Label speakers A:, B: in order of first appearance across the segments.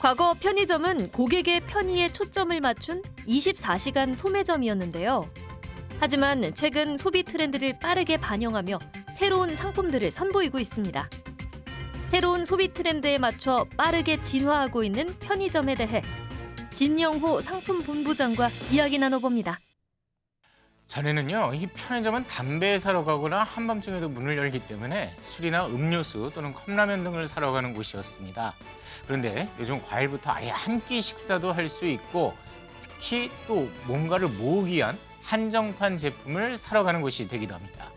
A: 과거 편의점은 고객의 편의에 초점을 맞춘 24시간 소매점이었는데요. 하지만 최근 소비 트렌드를 빠르게 반영하며 새로운 상품들을 선보이고 있습니다. 새로운 소비 트렌드에 맞춰 빠르게 진화하고 있는 편의점에 대해 진영호 상품본부장과 이야기 나눠봅니다.
B: 전에는요, 이 편의점은 담배 사러 가거나 한밤중에도 문을 열기 때문에 술이나 음료수 또는 컵라면 등을 사러 가는 곳이었습니다. 그런데 요즘 과일부터 아예 한 끼 식사도 할 수 있고 특히 또 뭔가를 모으기 위한 한정판 제품을 사러 가는 곳이 되기도 합니다.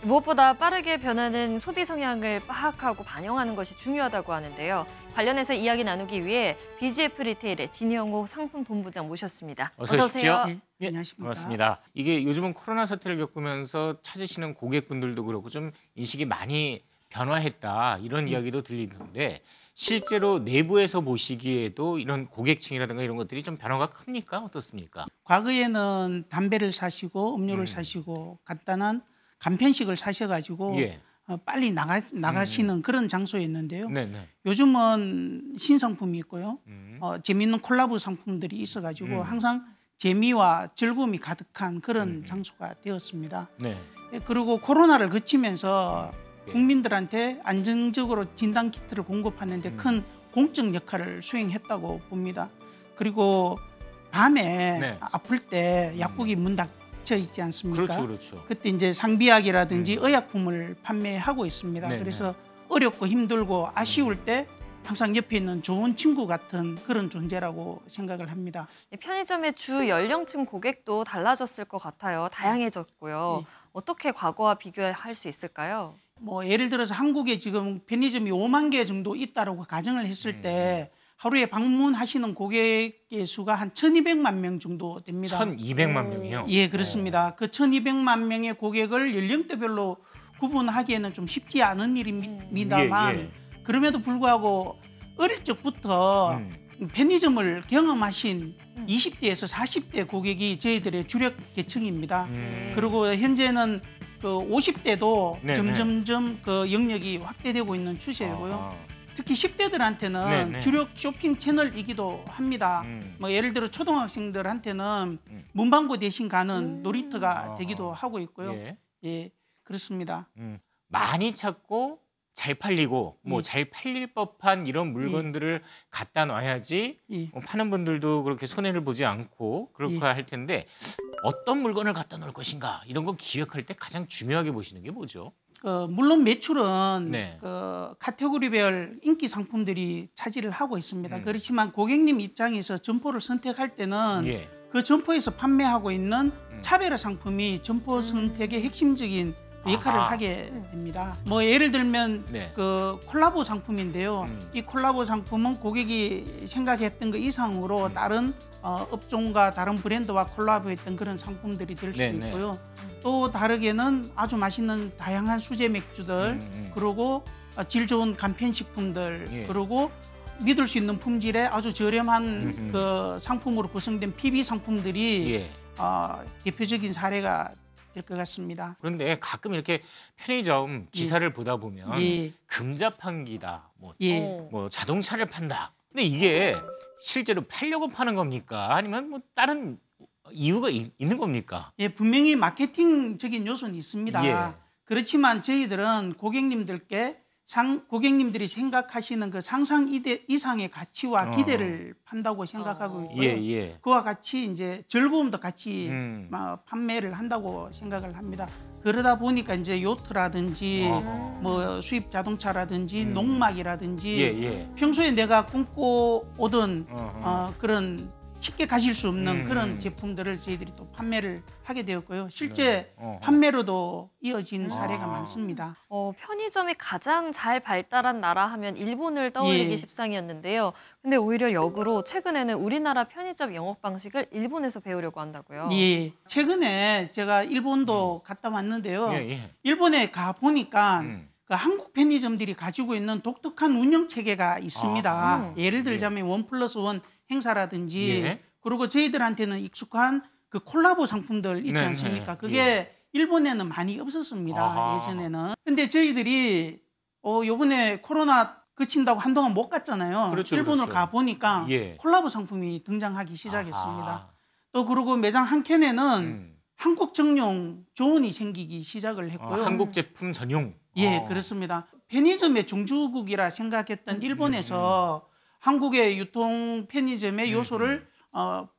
A: 무엇보다 빠르게 변하는 소비 성향을 파악하고 반영하는 것이 중요하다고 하는데요. 관련해서 이야기 나누기 위해 BGF 리테일의 진영호 상품본부장 모셨습니다.
B: 어서 오십시오.
C: 네, 안녕하십니까.
B: 반갑습니다. 이게 요즘은 코로나 사태를 겪으면서 찾으시는 고객분들도 그렇고 좀 인식이 많이 변화했다 이런 이야기도 들리는데 실제로 내부에서 보시기에도 이런 고객층이라든가 이런 것들이 좀 변화가 큽니까? 어떻습니까?
C: 과거에는 담배를 사시고 음료를 사시고 간단한 간편식을 사셔가지고
B: 예.
C: 빨리 나가시는 그런 장소였는데요.
B: 네네.
C: 요즘은 신상품이 있고요. 재미있는 콜라보 상품들이 있어가지고 항상 재미와 즐거움이 가득한 그런 장소가 되었습니다.
B: 네.
C: 그리고 코로나를 거치면서 국민들한테 안정적으로 진단키트를 공급하는 데 큰 공적 역할을 수행했다고 봅니다. 그리고 밤에
B: 네.
C: 아플 때 약국이 문 닫혀 있지 않습니까?
B: 그렇죠, 그렇죠.
C: 그때 이제 상비약이라든지 의약품을 판매하고 있습니다.
B: 네네.
C: 그래서 어렵고 힘들고 아쉬울 때 항상 옆에 있는 좋은 친구 같은 그런 존재라고 생각을 합니다.
A: 편의점의 주 연령층 고객도 달라졌을 것 같아요. 다양해졌고요. 어떻게 과거와 비교할 수 있을까요?
C: 뭐 예를 들어서 한국에 지금 편의점이 5만 개 정도 있다라고 가정을 했을 때 하루에 방문하시는 고객의 수가 한 1,200만 명 정도 됩니다.
B: 1,200만 명이요?
C: 예, 그렇습니다. 그 1,200만 명의 고객을 연령대별로 구분하기에는 좀 쉽지 않은 일입니다만
B: 예.
C: 그럼에도 불구하고 어릴 적부터 편의점을 경험하신 20대에서 40대 고객이 저희들의 주력 계층입니다. 그리고 현재는 그 50대도
B: 네네.
C: 점점점 그 영역이 확대되고 있는 추세이고요. 특히 10대들한테는
B: 네네.
C: 주력 쇼핑 채널이기도 합니다. 뭐 예를 들어 초등학생들한테는 문방구 대신 가는 놀이터가 되기도 하고 있고요. 예, 그렇습니다.
B: 많이 찾고 잘 팔리고 뭐 잘 팔릴 법한 이런 물건들을 갖다 놔야지 파는 분들도 그렇게 손해를 보지 않고 그렇게 할 텐데 어떤 물건을 갖다 놓을 것인가 이런 거 기획할 때 가장 중요하게 보시는 게 뭐죠?
C: 물론 매출은
B: 네.
C: 그 카테고리별 인기 상품들이 차지를 하고 있습니다. 그렇지만 고객님 입장에서 점포를 선택할 때는 그 점포에서 판매하고 있는 차별화 상품이 점포 선택의 핵심적인 역할을 하게 됩니다. 뭐 예를 들면 그 콜라보 상품인데요. 이 콜라보 상품은 고객이 생각했던 것 이상으로 다른 업종과 다른 브랜드와 콜라보했던 그런 상품들이 될 수 있고요. 또 다르게는 아주 맛있는 다양한 수제 맥주들, 그리고 질 좋은 간편식품들, 그리고 믿을 수 있는 품질의 아주 저렴한 그 상품으로 구성된 PB 상품들이 대표적인 사례가 될 것 같습니다.
B: 그런데 가끔 이렇게 편의점 기사를 보다 보면 금자판기다, 뭐 자동차를 판다. 근데 이게 실제로 팔려고 파는 겁니까? 아니면 뭐 다른 이유가 있는 겁니까?
C: 예, 분명히 마케팅적인 요소는 있습니다. 그렇지만 저희들은 고객님들이 생각하시는 그 상상 이상의 가치와 기대를 판다고 생각하고 있고요. 그와 같이 이제 즐거움도 같이 판매를 한다고 생각을 합니다. 그러다 보니까 이제 요트라든지 뭐 수입 자동차라든지 농막이라든지 평소에 내가 꿈꿔오던 그런 쉽게 가실 수 없는 그런 제품들을 저희들이 또 판매를 하게 되었고요. 실제 판매로도 이어진 사례가 많습니다.
A: 편의점이 가장 잘 발달한 나라 하면 일본을 떠올리기 십상이었는데요. 근데 오히려 역으로 최근에는 우리나라 편의점 영업 방식을 일본에서 배우려고 한다고요.
C: 예, 최근에 제가 일본도 갔다 왔는데요. 일본에 가 보니까 그 한국 편의점들이 가지고 있는 독특한 운영 체계가 있습니다. 예를 들자면 1+1 행사라든지 그리고 저희들한테는 익숙한 그 콜라보 상품들 있지 않습니까? 그게 일본에는 많이 없었습니다. 예전에는. 근데 저희들이 요번에 코로나 그친다고 한동안 못 갔잖아요.
B: 그렇죠,
C: 일본으로
B: 그렇죠.
C: 가 보니까
B: 예.
C: 콜라보 상품이 등장하기 시작했습니다.
B: 아하.
C: 또 그리고 매장 한 켠에는 한국 정용 조언이 생기기 시작을 했고요.
B: 한국 제품 전용.
C: 예, 그렇습니다. 편의점의 종주국이라 생각했던 일본에서 한국의 유통 편의점의 요소를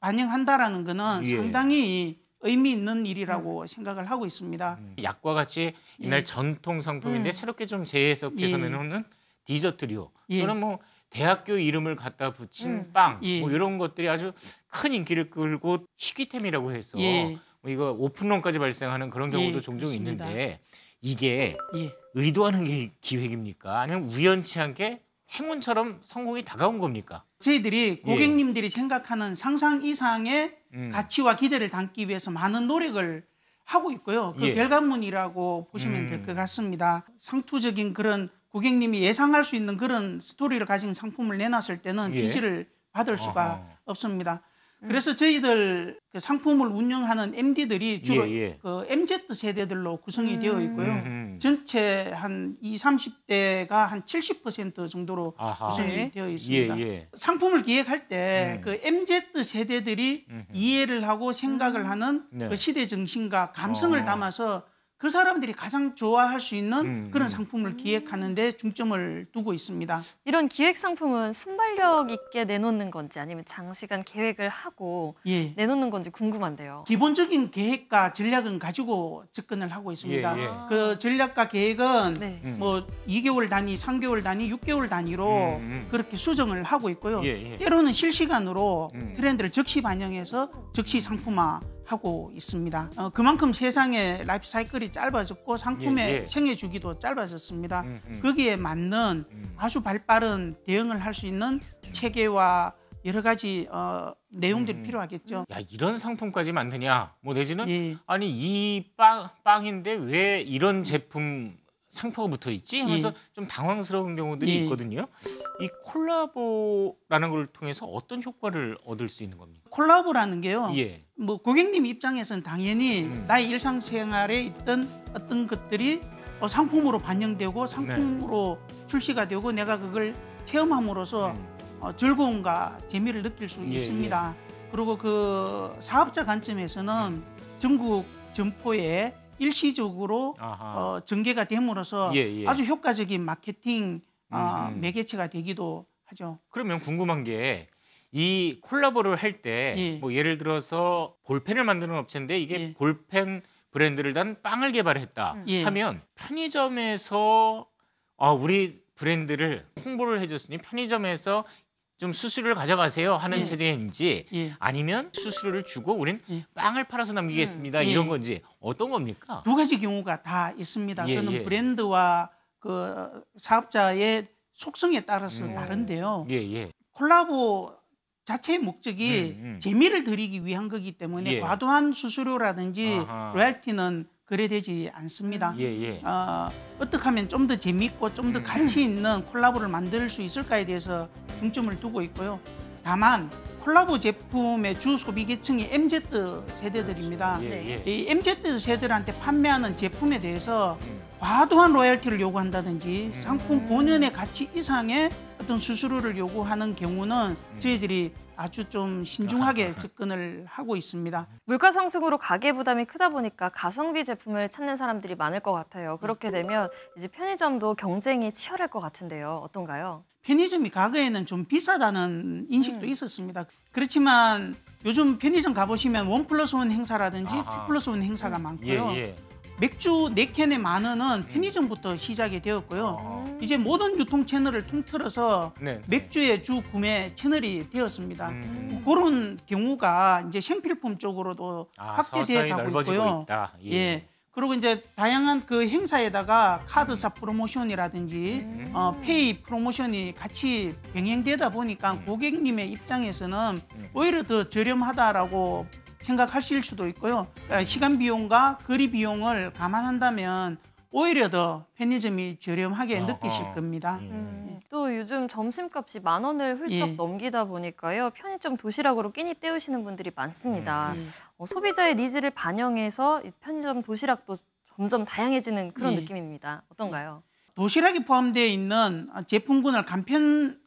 C: 반영한다라는 것은
B: 예.
C: 상당히 의미 있는 일이라고 생각을 하고 있습니다.
B: 약과 같이 옛날
C: 예.
B: 전통 상품인데 새롭게 좀 재해석해서
C: 예.
B: 내놓는 디저트류
C: 예.
B: 또는 뭐 대학교 이름을 갖다 붙인 빵
C: 예.
B: 뭐 이런 것들이 아주 큰 인기를 끌고 희귀템이라고 해서
C: 예.
B: 뭐 이거 오픈런까지 발생하는 그런 경우도
C: 예,
B: 종종
C: 그렇습니다.
B: 있는데 이게
C: 예.
B: 의도하는 기획입니까? 아니면 우연치 않게 행운처럼 성공이 다가온 겁니까?
C: 저희들이 고객님들이 생각하는 상상 이상의 가치와 기대를 담기 위해서 많은 노력을 하고 있고요. 그
B: 예.
C: 결과물이라고 보시면 될 것 같습니다. 상투적인 그런 고객님이 예상할 수 있는 그런 스토리를 가진 상품을 내놨을 때는
B: 예.
C: 지지를 받을 수가
B: 아하.
C: 없습니다. 그래서 저희들 그 상품을 운영하는 MD들이 주로
B: 예.
C: 그 MZ 세대들로 구성이 되어 있고요. 전체 한 20, 30대가 한 70% 정도로
B: 아하.
C: 구성이
A: 네.
C: 되어 있습니다.
B: 예.
C: 상품을 기획할 때 그 MZ 세대들이 이해를 하고 생각을 하는
B: 네.
C: 그 시대 정신과 감성을 담아서 그 사람들이 가장 좋아할 수 있는 그런 상품을 기획하는 데 중점을 두고 있습니다.
D: 이런 기획 상품은 순발력 있게 내놓는 건지 아니면 장시간 계획을 하고
C: 예.
D: 내놓는 건지 궁금한데요.
C: 기본적인 계획과 전략은 가지고 접근을 하고 있습니다.
B: 예.
C: 그 전략과 계획은
D: 네.
C: 뭐 2개월 단위, 3개월 단위, 6개월 단위로 그렇게 수정을 하고 있고요.
B: 예.
C: 때로는 실시간으로 트렌드를 즉시 반영해서 즉시 상품화 하고 있습니다. 그만큼 세상의 라이프 사이클이 짧아졌고 상품의
B: 예.
C: 생애 주기도 짧아졌습니다. 거기에 맞는 아주 발빠른 대응을 할 수 있는 체계와 여러 가지 내용들이 필요하겠죠.
B: 야, 이런 상품까지 만드냐? 뭐 내지는
C: 예.
B: 아니 이 빵인데 왜 이런 제품 상표가 붙어 있지? 하면서 좀 당황스러운 경우들이
C: 예.
B: 있거든요. 이 콜라보라는 걸 통해서 어떤 효과를 얻을 수 있는 겁니까?
C: 콜라보라는 게요.
B: 예.
C: 뭐 고객님 입장에서는 당연히 나의 일상생활에 있던 어떤 것들이 상품으로 반영되고 상품으로 출시가 되고 내가 그걸 체험함으로써 즐거움과 재미를 느낄 수
B: 예,
C: 있습니다. 그리고 그 사업자 관점에서는 전국 점포에 일시적으로
B: 아하.
C: 전개가 됨으로써
B: 예.
C: 아주 효과적인 마케팅 매개체가 되기도 하죠.
B: 그러면 궁금한 게 이 콜라보를 할 때
C: 예.
B: 뭐 예를 들어서 볼펜을 만드는 업체인데 이게
C: 예.
B: 볼펜 브랜드를 단 빵을 개발했다
C: 예.
B: 하면 편의점에서 우리 브랜드를 홍보를 해줬으니 편의점에서 좀 수수료를 가져가세요 하는
C: 예.
B: 체제인지
C: 예.
B: 아니면 수수료를 주고 우린
C: 예.
B: 빵을 팔아서 남기겠습니다
C: 예.
B: 이런 건지 어떤 겁니까?
C: 두 가지 경우가 다 있습니다.
B: 예,
C: 그는
B: 예.
C: 브랜드와 그 사업자의 속성에 따라서 다른데요.
B: 예.
C: 콜라보 자체의 목적이 재미를 드리기 위한 거기 때문에
B: 예.
C: 과도한 수수료라든지
B: 아하.
C: 로얄티는 거래되지 않습니다.
B: 예.
C: 어떻게 하면 좀 더 재미있고 좀 더 가치 있는 콜라보를 만들 수 있을까에 대해서 중점을 두고 있고요. 다만 콜라보 제품의 주 소비 계층이 MZ 세대들입니다.
B: 예.
C: 이 MZ 세대들한테 판매하는 제품에 대해서 과도한 로열티를 요구한다든지 상품 본연의 가치 이상의 어떤 수수료를 요구하는 경우는 저희들이 아주 좀 신중하게 접근을 하고 있습니다.
D: 물가 상승으로 가계 부담이 크다 보니까 가성비 제품을 찾는 사람들이 많을 것 같아요. 그렇게 되면 이제 편의점도 경쟁이 치열할 것 같은데요. 어떤가요?
C: 편의점이 과거에는 좀 비싸다는 인식도 있었습니다. 그렇지만 요즘 편의점 가보시면 1+1 행사라든지
B: 아하.
C: 2+1 행사가 많고요.
B: 예.
C: 맥주 4캔에 10,000원은 편의점부터 시작이 되었고요. 이제 모든 유통 채널을 통틀어서
B: 네.
C: 맥주의 주 구매 채널이 되었습니다. 그런 경우가 이제 생필품 쪽으로도 확대되어
B: 서서히
C: 가고
B: 넓어지고
C: 있고요.
B: 있다.
C: 예. 그리고 이제 다양한 그 행사에다가 카드사 프로모션이라든지 페이 프로모션이 같이 병행되다 보니까 고객님의 입장에서는 오히려 더 저렴하다라고 생각하실 수도 있고요. 시간 비용과 거리 비용을 감안한다면 오히려 더 편의점이 저렴하게 느끼실 겁니다.
D: 또 요즘 점심값이 10,000원을 훌쩍
C: 예.
D: 넘기다 보니까요. 편의점 도시락으로 끼니 때우시는 분들이 많습니다.
C: 예.
D: 소비자의 니즈를 반영해서 이 편의점 도시락도 점점 다양해지는 그런
C: 예.
D: 느낌입니다. 어떤가요?
C: 도시락이 포함되어 있는 제품군을 간편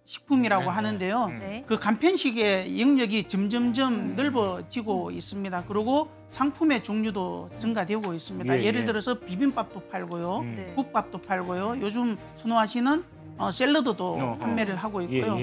C: 식품이라고 하는데요.
D: 네.
C: 그 간편식의 영역이 점점점 넓어지고 있습니다. 그리고 상품의 종류도 증가되고 있습니다.
B: 예,
C: 예를
B: 예.
C: 들어서 비빔밥도 팔고요.
D: 네.
C: 국밥도 팔고요. 요즘 선호하시는 샐러드도 판매를 하고 있고요.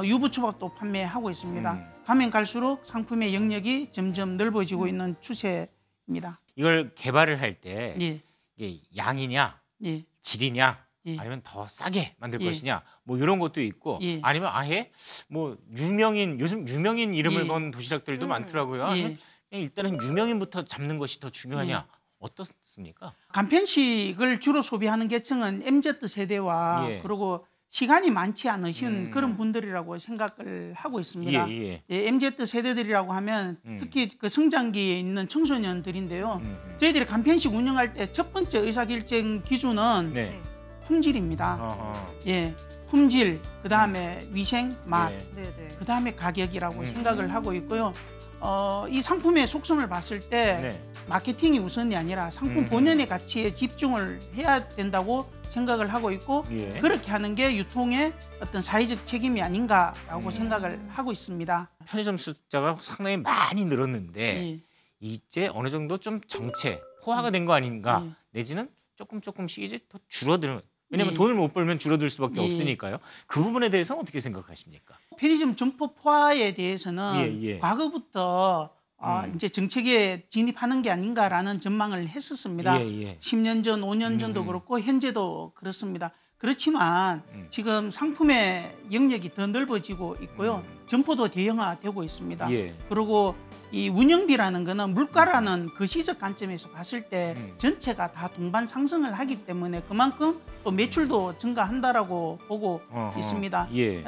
C: 유부초밥도 판매하고 있습니다. 가면 갈수록 상품의 영역이 점점 넓어지고 있는 추세입니다.
B: 이걸 개발을 할 때
C: 예.
B: 이게 양이냐,
C: 예.
B: 질이냐,
C: 예.
B: 아니면 더 싸게 만들
C: 예.
B: 것이냐, 뭐 이런 것도 있고,
C: 예.
B: 아니면 아예 뭐 요즘 유명인 이름을
C: 예.
B: 건 도시락들도 많더라고요.
C: 예.
B: 그냥 일단은 유명인부터 잡는 것이 더 중요하냐, 어떻습니까?
C: 간편식을 주로 소비하는 계층은 MZ 세대와
B: 예.
C: 그리고 시간이 많지 않으신 그런 분들이라고 생각을 하고 있습니다.
B: 예.
C: MZ 세대들이라고 하면 특히 그 성장기에 있는 청소년들인데요. 저희들이 간편식 운영할 때 첫 번째 의사결정 기준은
B: 네.
C: 품질입니다. 예, 품질, 그 다음에 위생, 맛,
B: 예.
D: 네, 네.
C: 그 다음에 가격이라고 생각을 하고 있고요. 이 상품의 속성을 봤을 때
B: 네.
C: 마케팅이 우선이 아니라 상품 본연의 가치에 집중을 해야 된다고 생각을 하고 있고
B: 예.
C: 그렇게 하는 게 유통의 어떤 사회적 책임이 아닌가라고 생각을 하고 있습니다.
B: 편의점 숫자가 상당히 많이 늘었는데
C: 예.
B: 이제 어느 정도 좀 정체, 포화가 된 거 아닌가,
C: 예.
B: 내지는 조금씩 이제 더 줄어드는, 왜냐하면
C: 예.
B: 돈을 못 벌면 줄어들 수밖에
C: 예.
B: 없으니까요. 그 부분에 대해서는 어떻게 생각하십니까?
C: 편의점 점포 포화에 대해서는
B: 예.
C: 과거부터 이제 정책에 진입하는 게 아닌가라는 전망을 했었습니다.
B: 예.
C: 10년 전, 5년 전도 그렇고 현재도 그렇습니다. 그렇지만 지금 상품의 영역이 더 넓어지고 있고요. 점포도 대형화되고 있습니다.
B: 예.
C: 그리고 이 운영비라는 거는 물가라는 그 시적 관점에서 봤을 때 전체가 다 동반 상승을 하기 때문에 그만큼 또 매출도 증가한다라고 보고 있습니다.
B: 예.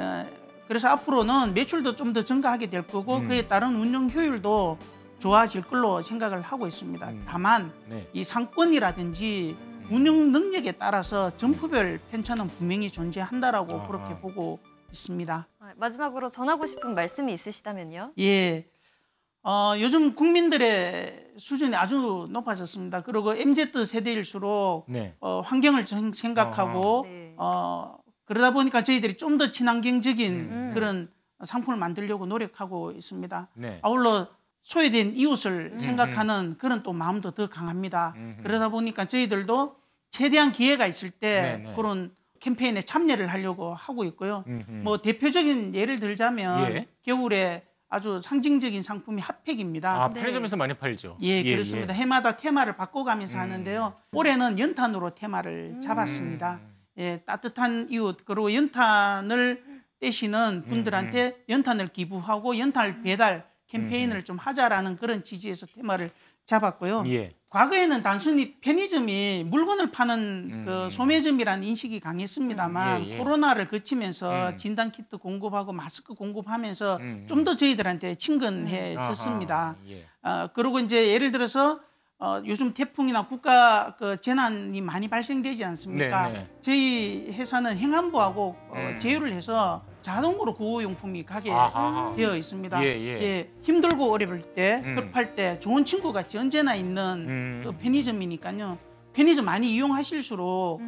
C: 그래서 앞으로는 매출도 좀 더 증가하게 될 거고 그에 따른 운영 효율도 좋아질 걸로 생각을 하고 있습니다. 다만
B: 네.
C: 이 상권이라든지 운영 능력에 따라서 점포별 편차는 분명히 존재한다라고 그렇게 보고 있습니다.
D: 마지막으로 전하고 싶은 말씀이 있으시다면요?
C: 예. 요즘 국민들의 수준이 아주 높아졌습니다. 그리고 MZ 세대일수록
B: 네.
C: 환경을 생각하고
D: 네.
C: 그러다 보니까 저희들이 좀 더 친환경적인 그런 상품을 만들려고 노력하고 있습니다.
B: 네.
C: 아울러 소외된 이웃을 생각하는 그런 또 마음도 더 강합니다. 그러다 보니까 저희들도 최대한 기회가 있을 때
B: 네네.
C: 그런 캠페인에 참여를 하려고 하고 있고요. 뭐 대표적인 예를 들자면
B: 예.
C: 겨울에 아주 상징적인 상품이 핫팩입니다.
B: 아, 편의점에서 많이 팔죠.
C: 예, 그렇습니다. 해마다 테마를 바꿔가면서 하는데요. 올해는 연탄으로 테마를 잡았습니다. 예, 따뜻한 이웃 그리고 연탄을 떼시는 분들한테 연탄을 기부하고 연탄 배달 캠페인을 좀 하자라는 그런 취지에서 테마를 잡았고요.
B: 예.
C: 과거에는 단순히 편의점이 물건을 파는 그 소매점이라는 인식이 강했습니다만
B: 예.
C: 코로나를 거치면서 진단키트 공급하고 마스크 공급하면서 좀 더 저희들한테 친근해졌습니다.
B: 예.
C: 그리고 이제 예를 들어서 요즘 태풍이나 국가 그 재난이 많이 발생되지 않습니까?
B: 네.
C: 저희 회사는 행안부하고 제휴를 해서 자동으로 구호용품이 가게 되어 있습니다.
B: 예.
C: 힘들고 어려울 때, 급할 때 좋은 친구 같이 언제나 있는 그 편의점이니까요. 편의점 많이 이용하실수록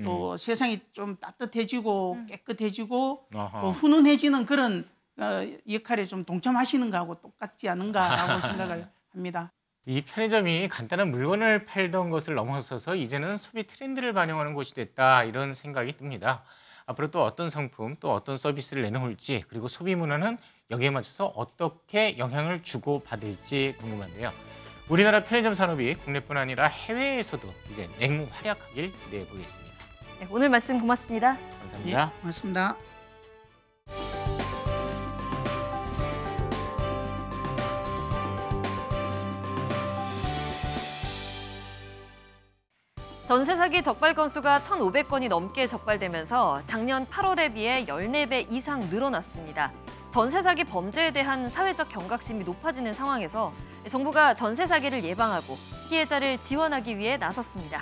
C: 또 세상이 좀 따뜻해지고 깨끗해지고 또 훈훈해지는 그런 역할에 좀 동참하시는 거하고 똑같지 않은가라고 생각을 합니다.
B: 이 편의점이 간단한 물건을 팔던 것을 넘어서서 이제는 소비 트렌드를 반영하는 곳이 됐다, 이런 생각이 듭니다. 앞으로 또 어떤 상품, 또 어떤 서비스를 내놓을지, 그리고 소비 문화는 여기에 맞춰서 어떻게 영향을 주고받을지 궁금한데요. 우리나라 편의점 산업이 국내뿐 아니라 해외에서도 이제 맹활약하길 기대해 보겠습니다.
D: 네, 오늘 말씀 고맙습니다.
B: 감사합니다.
C: 예, 고맙습니다.
D: 전세 사기 적발 건수가 1,500건이 넘게 적발되면서 작년 8월에 비해 14배 이상 늘어났습니다. 전세 사기 범죄에 대한 사회적 경각심이 높아지는 상황에서 정부가 전세 사기를 예방하고 피해자를 지원하기 위해 나섰습니다.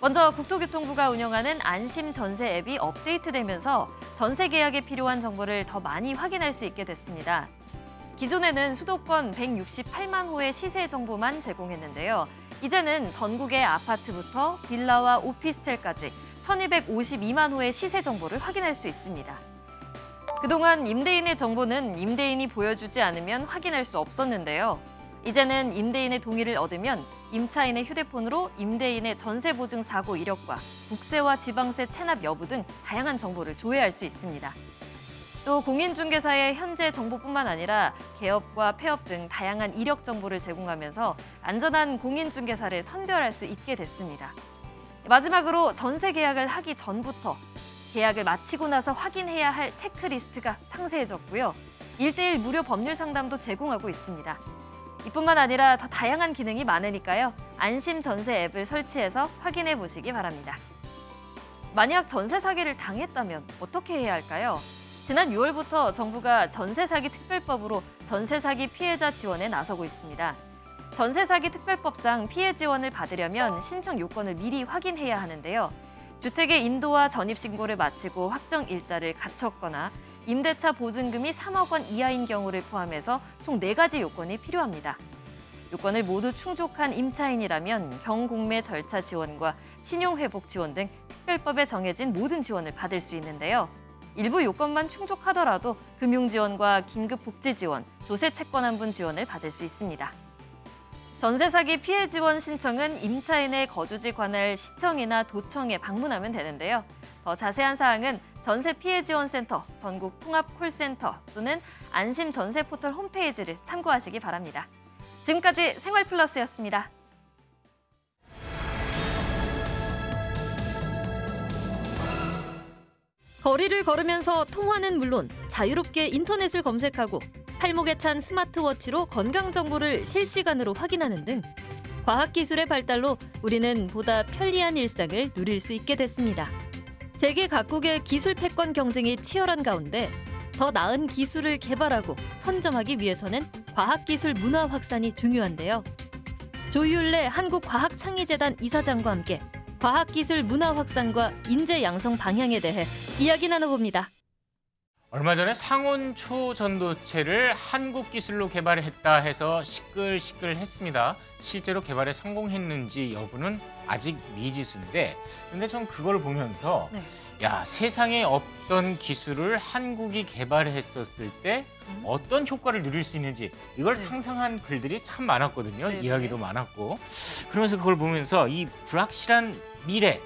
D: 먼저 국토교통부가 운영하는 안심 전세 앱이 업데이트되면서 전세 계약에 필요한 정보를 더 많이 확인할 수 있게 됐습니다. 기존에는 수도권 168만 호의 시세 정보만 제공했는데요. 이제는 전국의 아파트부터 빌라와 오피스텔까지 1252만 호의 시세 정보를 확인할 수 있습니다. 그동안 임대인의 정보는 임대인이 보여주지 않으면 확인할 수 없었는데요. 이제는 임대인의 동의를 얻으면 임차인의 휴대폰으로 임대인의 전세 보증 사고 이력과 국세와 지방세 체납 여부 등 다양한 정보를 조회할 수 있습니다. 또 공인중개사의 현재 정보뿐만 아니라 개업과 폐업 등 다양한 이력 정보를 제공하면서 안전한 공인중개사를 선별할 수 있게 됐습니다. 마지막으로 전세 계약을 하기 전부터 계약을 마치고 나서 확인해야 할 체크리스트가 상세해졌고요. 1:1 무료 법률 상담도 제공하고 있습니다. 이뿐만 아니라 더 다양한 기능이 많으니까요. 안심 전세 앱을 설치해서 확인해 보시기 바랍니다. 만약 전세 사기를 당했다면 어떻게 해야 할까요? 지난 6월부터 정부가 전세 사기 특별법으로 전세 사기 피해자 지원에 나서고 있습니다. 전세 사기 특별법상 피해 지원을 받으려면 신청 요건을 미리 확인해야 하는데요. 주택의 인도와 전입신고를 마치고 확정 일자를 갖췄거나 임대차 보증금이 3억 원 이하인 경우를 포함해서 총 4가지 요건이 필요합니다. 요건을 모두 충족한 임차인이라면 경공매 절차 지원과 신용회복 지원 등 특별법에 정해진 모든 지원을 받을 수 있는데요. 일부 요건만 충족하더라도 금융지원과 긴급복지지원, 조세채권환분 지원을 받을 수 있습니다. 전세 사기 피해 지원 신청은 임차인의 거주지 관할 시청이나 도청에 방문하면 되는데요. 더 자세한 사항은 전세피해지원센터, 전국 통합콜센터 또는 안심전세포털 홈페이지를 참고하시기 바랍니다. 지금까지 생활플러스였습니다.
A: 거리를 걸으면서 통화는 물론 자유롭게 인터넷을 검색하고 팔목에 찬 스마트워치로 건강 정보를 실시간으로 확인하는 등 과학기술의 발달로 우리는 보다 편리한 일상을 누릴 수 있게 됐습니다. 세계 각국의 기술 패권 경쟁이 치열한 가운데 더 나은 기술을 개발하고 선점하기 위해서는 과학기술 문화 확산이 중요한데요. 조윤래 한국과학창의재단 이사장과 함께 과학기술 문화 확산과 인재 양성 방향에 대해 이야기 나눠봅니다.
B: 얼마 전에 상온초 전도체를 한국 기술로 개발했다 해서 시끌시끌했습니다. 실제로 개발에 성공했는지 여부는 아직 미지수인데, 근데 전 그걸 보면서 야, 세상에 없던 기술을 한국이 개발했었을 때 어떤 효과를 누릴 수 있는지 이걸 상상한 글들이 참 많았거든요. 이야기도 많았고. 그러면서 그걸 보면서 이 불확실한 미래,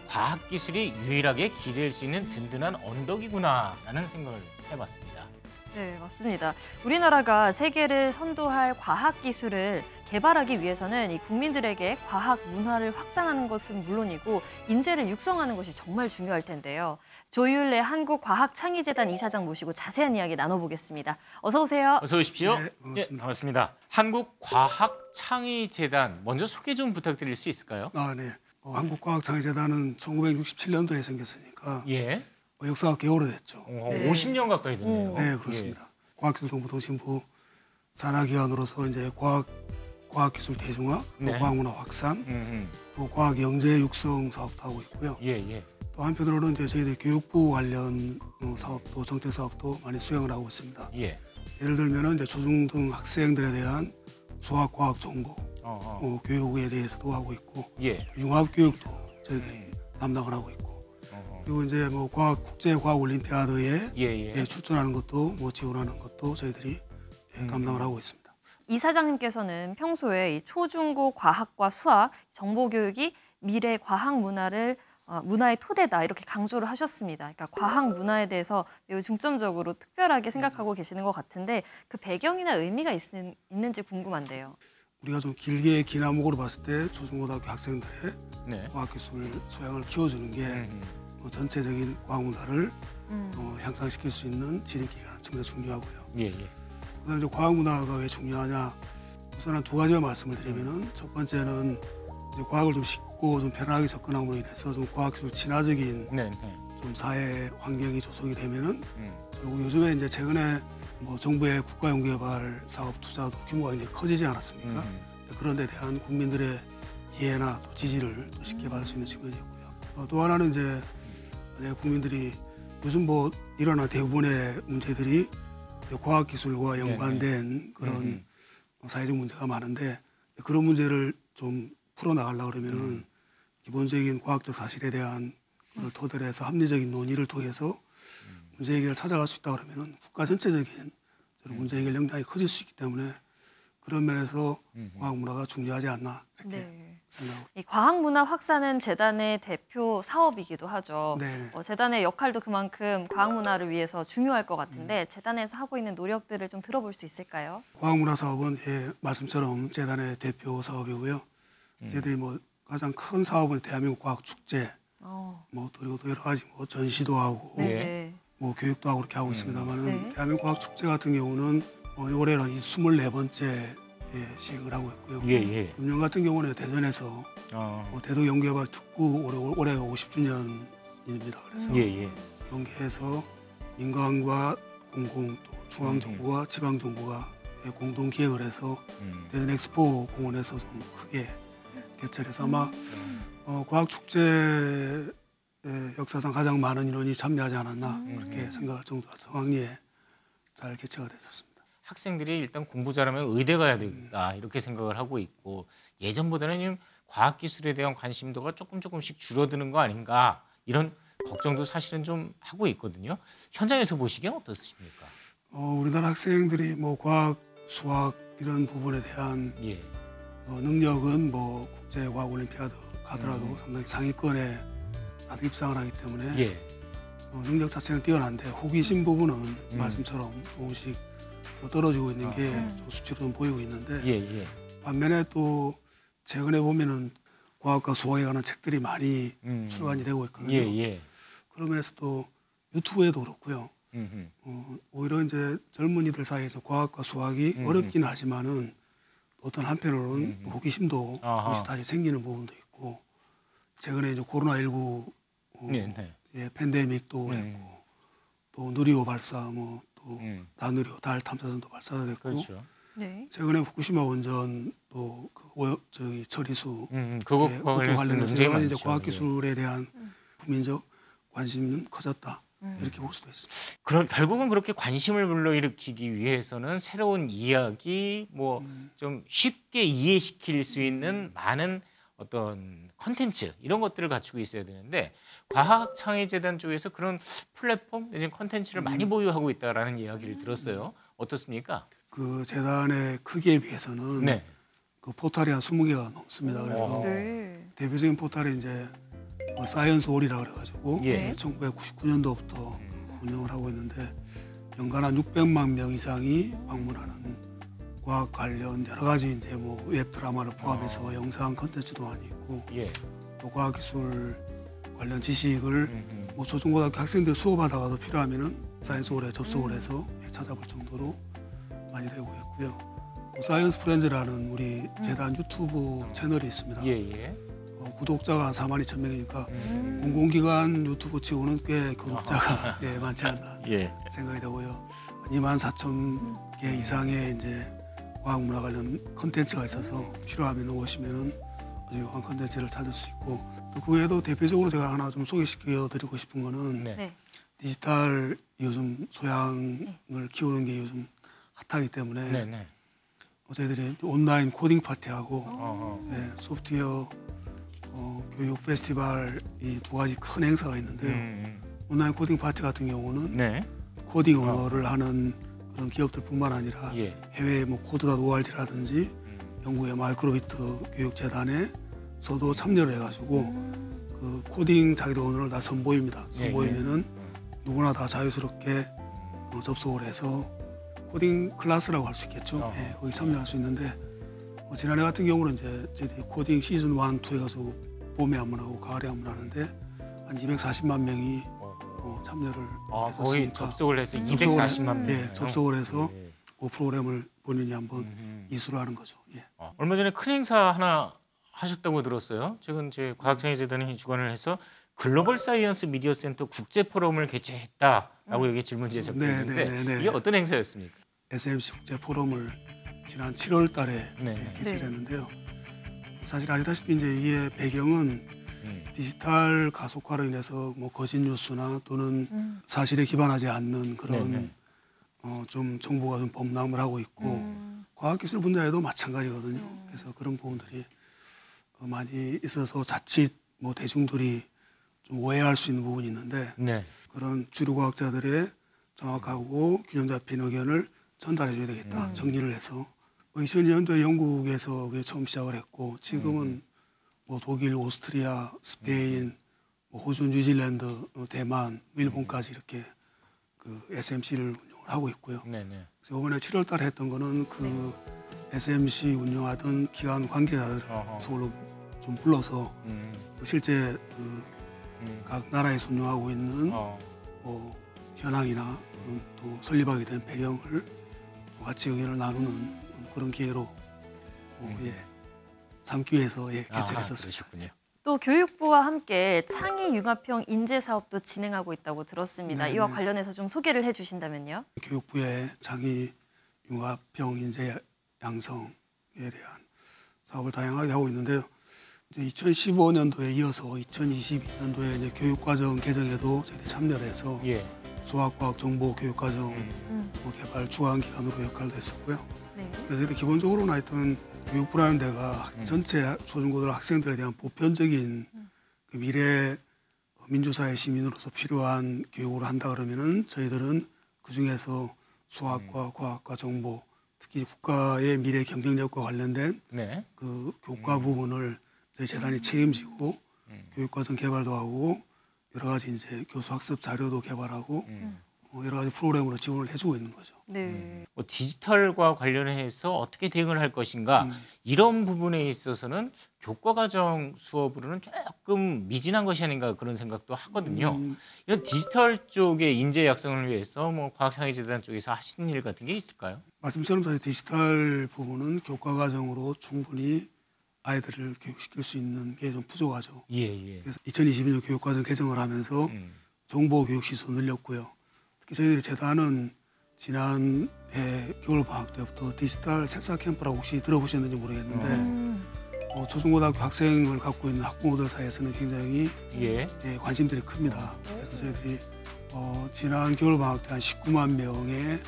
B: 과학기술이 유일하게 기대할 수 있는 든든한 언덕이구나라는 생각을 해봤습니다.
D: 네, 맞습니다. 우리나라가 세계를 선도할 과학기술을 개발하기 위해서는 이 국민들에게 과학 문화를 확산하는 것은 물론이고 인재를 육성하는 것이 정말 중요할 텐데요. 조윤래 한국과학창의재단 이사장 모시고 자세한 이야기 나눠보겠습니다. 어서 오세요.
B: 어서 오십시오.
E: 네, 반갑습니다.
B: 네, 반갑습니다. 한국과학창의재단 먼저 소개 좀 부탁드릴 수 있을까요?
E: 네. 한국과학창의재단은 1967년도에 생겼으니까 역사가 꽤 오래됐죠.
B: 50년 가까이 됐네요.
E: 네, 그렇습니다. 과학기술정보통신부 산하기관으로서 이제 과학기술 대중화, 또 과학문화 확산, 또 과학 영재 육성 사업도 하고 있고요. 또 한편으로는 이제 저희들 교육부 관련 사업도 정책 사업도 많이 수행을 하고 있습니다. 예를 들면은 이제 초중등 학생들에 대한 수학 과학 정보 교육에 대해서도 하고 있고, 융합 교육도 저희들이 담당을 하고 있고, 그리고 이제 뭐 국제 과학 올림피아드에 출전하는 것도 지원하는 것도 저희들이 담당을 하고 있습니다.
D: 이 사장님께서는 평소에 이 초중고 과학과 수학, 정보 교육이 미래 과학 문화의 토대다 이렇게 강조를 하셨습니다. 그러니까 과학 문화에 대해서 매우 중점적으로 특별하게 생각하고 계시는 것 같은데 그 배경이나 의미가 있는지 궁금한데요.
E: 우리가 좀 길게 기나목으로 봤을 때 초중고등학교 학생들의 과학기술 소양을 키워주는 게 전체적인 과학 문화를 향상시킬 수 있는 지름길이라는 측면에서 중요하고요. 그다음에 이제 과학 문화가 왜 중요하냐? 우선 한 2가지만 말씀을 드리면은, 첫 번째는 이제 과학을 좀 쉽고 좀 편하게 접근함으로 인해서 좀 과학기술 친화적인 좀 사회 환경이 조성이 되면은, 그리고 요즘에 이제 최근에 정부의 국가연구개발 사업 투자도 규모가 이제 커지지 않았습니까? 그런 데 대한 국민들의 이해나 또 지지를 또 쉽게 받을 수 있는 측면이 있고요. 또 하나는 이제 국민들이 요즘 일어난 대부분의 문제들이 과학기술과 연관된 그런 사회적 문제가 많은데, 그런 문제를 좀 풀어나가려고 그러면은 기본적인 과학적 사실에 대한 걸 토대로 해서 합리적인 논의를 통해서 문제 해결을 찾아갈 수 있다 그러면은 국가 전체적인 문제 해결 역량이 커질 수 있기 때문에 그런 면에서 과학 문화가 중요하지 않나 이렇게 생각하고.
D: 이 과학 문화 확산은 재단의 대표 사업이기도 하죠. 재단의 역할도 그만큼 과학 문화를 위해서 중요할 것 같은데 재단에서 하고 있는 노력들을 좀 들어볼 수 있을까요?
E: 과학 문화 사업은 말씀처럼 재단의 대표 사업이고요. 저희들이 뭐 가장 큰 사업은 대한민국 과학 축제, 뭐 그리고 또 여러 가지 뭐 전시도 하고, 뭐 교육도 하고 그렇게 하고 있습니다만은 대한민국 과학 축제 같은 경우는 올해는 24번째 시행을 하고 있고요. 금년 같은 경우는 대전에서 대도 연구개발 특구 올해가 50주년입니다. 그래서 연계해서 민간과 공공 또 중앙정부와 지방정부가 공동 기획을 해서 대전 엑스포 공원에서 좀 크게 개최해서 아마 과학축제 역사상 가장 많은 인원이 참여하지 않았나 그렇게 생각할 정도로 성황리에 잘 개최가 됐었습니다.
B: 학생들이 일단 공부 잘하면 의대 가야 된다 이렇게 생각을 하고 있고 예전보다는 과학기술에 대한 관심도가 조금씩 줄어드는 거 아닌가 이런 걱정도 사실은 좀 하고 있거든요. 현장에서 보시기엔 어떻습니까?
E: 우리나라 학생들이 뭐 과학, 수학 이런 부분에 대한 능력은 뭐 국제과학올림피아드 가더라도 상당히 상위권에 다들 입상을 하기 때문에 능력 자체는 뛰어난데 호기심 부분은 말씀처럼 조금씩 떨어지고 있는 게 수치로 좀 보이고 있는데 반면에 또 최근에 보면은 과학과 수학에 관한 책들이 많이 출간이 되고 있거든요. 그런 면에서 또 유튜브에도 그렇고요. 오히려 이제 젊은이들 사이에서 과학과 수학이 어렵긴 하지만은 어떤 한편으로는 호기심도 조금씩 다시 생기는 부분도 있고 최근에 이제 코로나19 팬데믹도 그랬고 또 누리호 발사 뭐 또 나누리호 달 탐사선도 발사가 됐고 최근에 후쿠시마 원전 또 저기 처리수 그것과 관련해서 여러 가지 이제 과학기술에 대한 국민적 관심은 커졌다. 이렇게 볼 수도 있습니다.
B: 그럼 결국은 그렇게 관심을 불러일으키기 위해서는 새로운 이야기, 뭐 좀 쉽게 이해시킬 수 있는 많은 어떤 컨텐츠 이런 것들을 갖추고 있어야 되는데 과학창의재단 쪽에서 그런 플랫폼 내지는 컨텐츠를 많이 보유하고 있다라는 이야기를 들었어요. 어떻습니까?
E: 그 재단의 크기에 비해서는 그 포탈이 한 20개가 넘습니다. 그래서 대표적인 포탈이 이제 사이언스홀이라 그래가지고 1999년도부터 운영을 하고 있는데 연간 한 600만 명 이상이 방문하는 과학 관련 여러 가지 이제 뭐 웹 드라마를 포함해서 영상 콘텐츠도 많이 있고 또 과학기술 관련 지식을 뭐 초중고등학교 학생들 수업하다가도 필요하면은 사이언스홀에 접속을 해서 찾아볼 정도로 많이 되고 있고요. 사이언스 프렌즈라는 우리 재단 유튜브 채널이 있습니다. 구독자가 한 42,000명이니까 공공기관 유튜브 치고는 꽤 구독자가 많지 않나 생각이 되고요. 24,000개 이상의 이제 과학 문화 관련 컨텐츠가 있어서 필요하면 오시면은 아주 유용한 컨텐츠를 찾을 수 있고 또 그 외에도 대표적으로 제가 하나 좀 소개시켜드리고 싶은 거는 디지털 요즘 소양을 키우는 게 요즘 핫하기 때문에 저희들이 온라인 코딩 파티하고 소프트웨어 교육 페스티벌 이 두 가지 큰 행사가 있는데요. 온라인 코딩 파티 같은 경우는 코딩 언어를 하는 그런 기업들뿐만 아니라 해외 뭐 코드다 노알지라든지 영국의 마이크로비트 교육재단에서도 참여를 해가지고 그 코딩 자기들 언어를 다 선보입니다. 선보이면은 누구나 다 자유스럽게 접속을 해서 코딩 클래스라고 할 수 있겠죠. 거기 참여할 수 있는데 지난해 같은 경우는 이제 저희들이 코딩 시즌 1, 2 해가지고 봄에 한 번 하고 가을에 한 번 하는데 한 240만 명이 참여를 했었으니까
B: 거의 접속을 해서 240만 명
E: 접속을 해서 그 프로그램을 본인이 한번 이수를 하는 거죠.
B: 얼마 전에 큰 행사 하나 하셨다고 들었어요. 지금 제 과학창의재단이 주관을 해서 글로벌 사이언스 미디어 센터 국제 포럼을 개최했다라고 여기 질문지에 적혀 있는데 이게 어떤 행사였습니까?
E: SMC 국제 포럼을 지난 7월 달에 개최를 했는데요. 사실 아시다시피 이제 이게 배경은 디지털 가속화로 인해서 뭐 거짓 뉴스나 또는 사실에 기반하지 않는 그런 좀 정보가 좀 범람을 하고 있고 과학기술 분야에도 마찬가지거든요. 그래서 그런 부분들이 많이 있어서 자칫 뭐 대중들이 좀 오해할 수 있는 부분이 있는데
B: 네.
E: 그런 주류 과학자들의 정확하고 균형 잡힌 의견을 전달해 줘야 되겠다. 정리를 해서 2002년도에 영국에서 그게 처음 시작을 했고 지금은 뭐 독일, 오스트리아, 스페인, 뭐 호주, 뉴질랜드, 대만, 일본까지 이렇게 그 SMC를 운영을 하고 있고요.
B: 네네.
E: 그래서 이번에 7월 달에 했던 거는 그 SMC 운영하던 기관 관계자들을 서울로 좀 불러서 실제 그 각 나라에서 운영하고 있는 뭐 현황이나 또 설립하게 된 배경을 같이 의견을 나누는 그런 기회로 삼기 위해서 개최를 했었습니다.
D: 또 교육부와 함께 창의 융합형 인재 사업도 진행하고 있다고 들었습니다.
E: 네네.
D: 이와 관련해서 좀 소개를 해주신다면요.
E: 교육부의 창의 융합형 인재 양성에 대한 사업을 다양하게 하고 있는데요. 이제 2015년도에 이어서 2022년도에 이제 교육과정 개정에도 저희들이 참여를 해서 수학과학 정보 교육과정 개발 주관기관으로 역할도 했었고요.
D: 네.
E: 그래서 기본적으로는 하여튼 교육부라는 데가 전체 초중고등 학생들에 대한 보편적인 그 미래 민주사회 시민으로서 필요한 교육을 한다 그러면은 저희들은 그 중에서 수학과 과학과 정보 특히 국가의 미래 경쟁력과 관련된 그 교과 부분을 저희 재단이 책임지고 교육과정 개발도 하고 여러 가지 이제 교수 학습 자료도 개발하고 여러 가지 프로그램으로 지원을 해주고 있는 거죠.
D: 네.
B: 뭐 디지털과 관련해서 어떻게 대응을 할 것인가 이런 부분에 있어서는 교과과정 수업으로는 조금 미진한 것이 아닌가 그런 생각도 하거든요. 이런 디지털 쪽의 인재 양성을 위해서 뭐 과학창의재단 쪽에서 하시는 일 같은 게 있을까요?
E: 말씀처럼 저희 디지털 부분은 교과과정으로 충분히 아이들을 교육시킬 수 있는 게 좀 부족하죠. 그래서 2022년 교육과정 개정을 하면서 정보 교육 시설 늘렸고요. 특히 저희들이 재단은 지난해 겨울방학 때부터 디지털 색사 캠프라고 혹시 들어보셨는지 모르겠는데 초중고등학교 학생을 갖고 있는 학부모들 사이에서는 굉장히 관심들이 큽니다. 그래서 저희들이 지난 겨울방학 때 한 19만 명의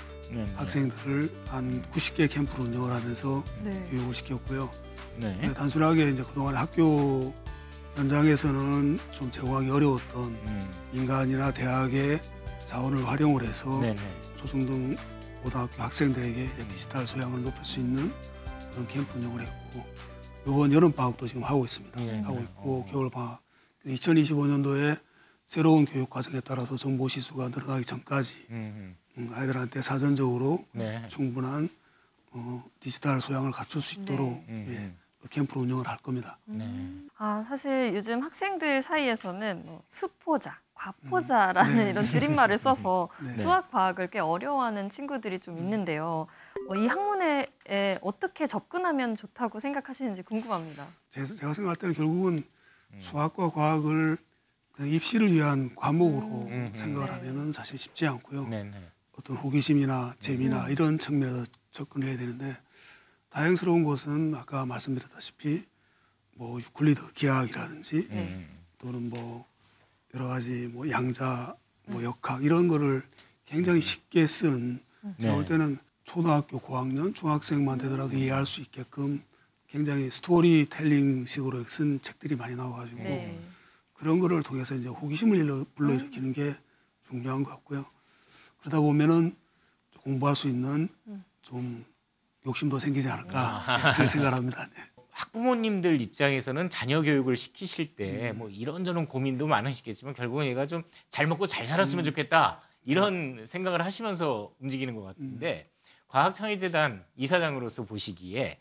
E: 학생들을 한 90개 캠프를 운영을 하면서 교육을 시켰고요. 단순하게 이제 그동안 학교 현장에서는 좀 제공하기 어려웠던 민간이나 대학의 자원을 활용을 해서 초중등 고등학교 학생들에게 이제 디지털 소양을 높일 수 있는 그런 캠프 운영을 했고 이번 여름방학도 지금 하고 있습니다. 하고 있고 겨울방학 2025년도에 새로운 교육과정에 따라서 정보 시수가 늘어나기 전까지 아이들한테 사전적으로 충분한 디지털 소양을 갖출 수 있도록 캠프를 운영을 할 겁니다.
D: 사실 요즘 학생들 사이에서는 뭐 수포자, 과포자라는 이런 줄임말을 써서 수학, 과학을 꽤 어려워하는 친구들이 좀 있는데요. 이 학문에 어떻게 접근하면 좋다고 생각하시는지 궁금합니다.
E: 제가 생각할 때는 결국은 수학과 과학을 그냥 입시를 위한 과목으로 생각을 하면은 사실 쉽지 않고요. 어떤 호기심이나 재미나 이런 측면에서 접근해야 되는데 다행스러운 것은 아까 말씀드렸다시피 뭐 유클리드 기하학이라든지 또는 뭐 여러 가지 뭐 양자, 뭐 역학 이런 거를 굉장히 쉽게 쓴 제가 볼 때는 초등학교 고학년, 중학생만 되더라도 이해할 수 있게끔 굉장히 스토리텔링식으로 쓴 책들이 많이 나와가지고 그런 거를 통해서 이제 호기심을 불러일으키는 게 중요한 것 같고요. 그러다 보면은 공부할 수 있는 좀 욕심도 생기지 않을까 그렇게 생각합니다.
B: 학부모님들 입장에서는 자녀 교육을 시키실 때 뭐 이런저런 고민도 많으시겠지만 결국은 얘가 좀 잘 먹고 잘 살았으면 좋겠다 이런 생각을 하시면서 움직이는 것 같은데 과학창의재단 이사장으로서 보시기에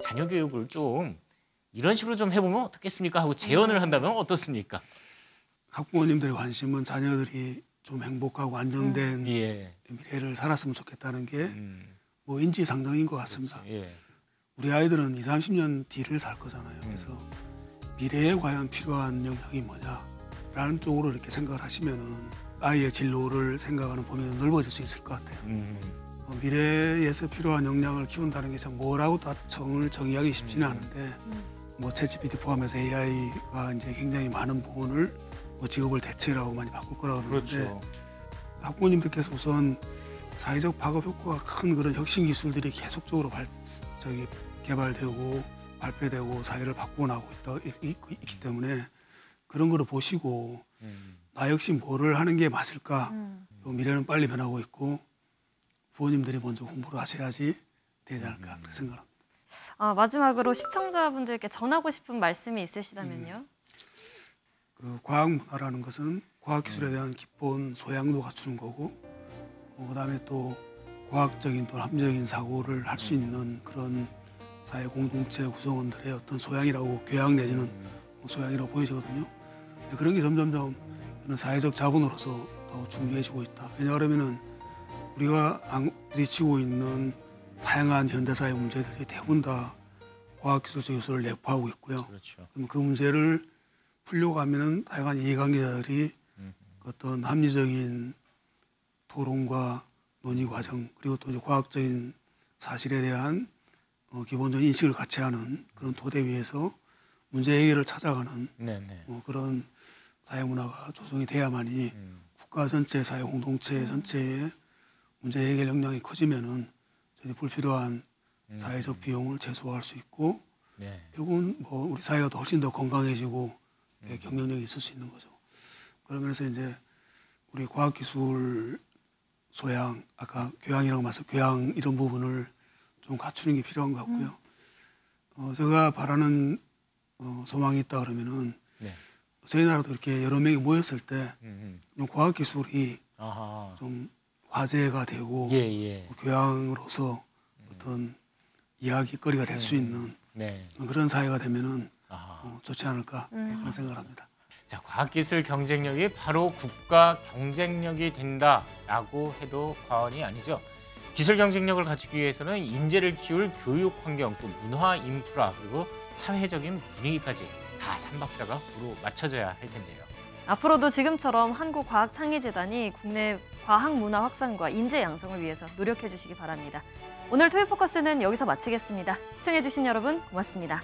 B: 자녀 교육을 좀 이런 식으로 좀 해보면 어떻겠습니까 하고 제언을 한다면 어떻습니까?
E: 학부모님들의 관심은 자녀들이 좀 행복하고 안정된 미래를 살았으면 좋겠다는 게 뭐 인지상정인 것 같습니다. 우리 아이들은 20, 30년 뒤를 살 거잖아요. 그래서 미래에 과연 필요한 역량이 뭐냐라는 쪽으로 이렇게 생각을 하시면은 아이의 진로를 생각하는 범위가 넓어질 수 있을 것 같아요. 미래에서 필요한 역량을 키운다는 게 참 뭐라고 다 정의하기 쉽지는 않은데 뭐 챗GPT 포함해서 AI가 이제 굉장히 많은 부분을 뭐 직업을 대체라고 많이 바꿀 거라고 그러는데 학부모님들께서 우선 사회적 파급 효과가 큰 그런 혁신 기술들이 계속적으로 개발되고 발표되고 사회를 바꾸고 나오고 있기 때문에 그런 거를 보시고 나 역시 뭐를 하는 게 맞을까? 미래는 빨리 변하고 있고 부모님들이 먼저 공부를 하셔야지 되지 않을까 그렇게 생각합니다.
D: 마지막으로 시청자분들께 전하고 싶은 말씀이 있으시다면요?
E: 그 과학 문화라는 것은 과학기술에 대한 기본 소양도 갖추는 거고 그다음에 또 과학적인 또 합리적인 사고를 할 수 있는 그런 사회 공동체 구성원들의 어떤 소양이라고 교양 내지는 소양이라고 보여지거든요. 그런 게 점점점 저는 사회적 자본으로서 더 중요해지고 있다. 왜냐하면은 우리가 부딪히고 있는 다양한 현대사회 문제들이 대부분 다 과학기술적 요소를 내포하고 있고요.
B: 그렇죠.
E: 그럼 그 문제를 풀려고 하면은 다양한 이해관계자들이 어떤 합리적인 토론과 논의 과정 그리고 또 이제 과학적인 사실에 대한 기본적인 인식을 같이 하는 그런 토대 위에서 문제 해결을 찾아가는 그런 사회 문화가 조성이 돼야만이 국가 전체 사회 공동체 전체의 문제 해결 역량이 커지면은 저희 불필요한 사회적 비용을 최소화할 수 있고 결국은 뭐 우리 사회가 더 훨씬 더 건강해지고 경쟁력이 있을 수 있는 거죠. 그러면서 이제 우리 과학기술 소양 아까 교양이라고 말씀 교양 이런 부분을 좀 갖추는 게 필요한 것 같고요. 제가 바라는 소망이 있다 그러면은 저희 나라도 이렇게 여러 명이 모였을 때 과학기술이 좀 화제가 되고 교양으로서 어떤 이야기거리가 될 수 있는 그런 사회가 되면은 좋지 않을까 그런 생각을 합니다.
B: 자, 과학기술 경쟁력이 바로 국가 경쟁력이 된다라고 해도 과언이 아니죠. 기술 경쟁력을 갖추기 위해서는 인재를 키울 교육 환경, 또 문화 인프라, 그리고 사회적인 분위기까지 다 삼박자가 부로 맞춰져야 할 텐데요.
D: 앞으로도 지금처럼 한국과학창의재단이 국내 과학 문화 확산과 인재 양성을 위해서 노력해 주시기 바랍니다. 오늘 토요포커스는 여기서 마치겠습니다. 시청해 주신 여러분 고맙습니다.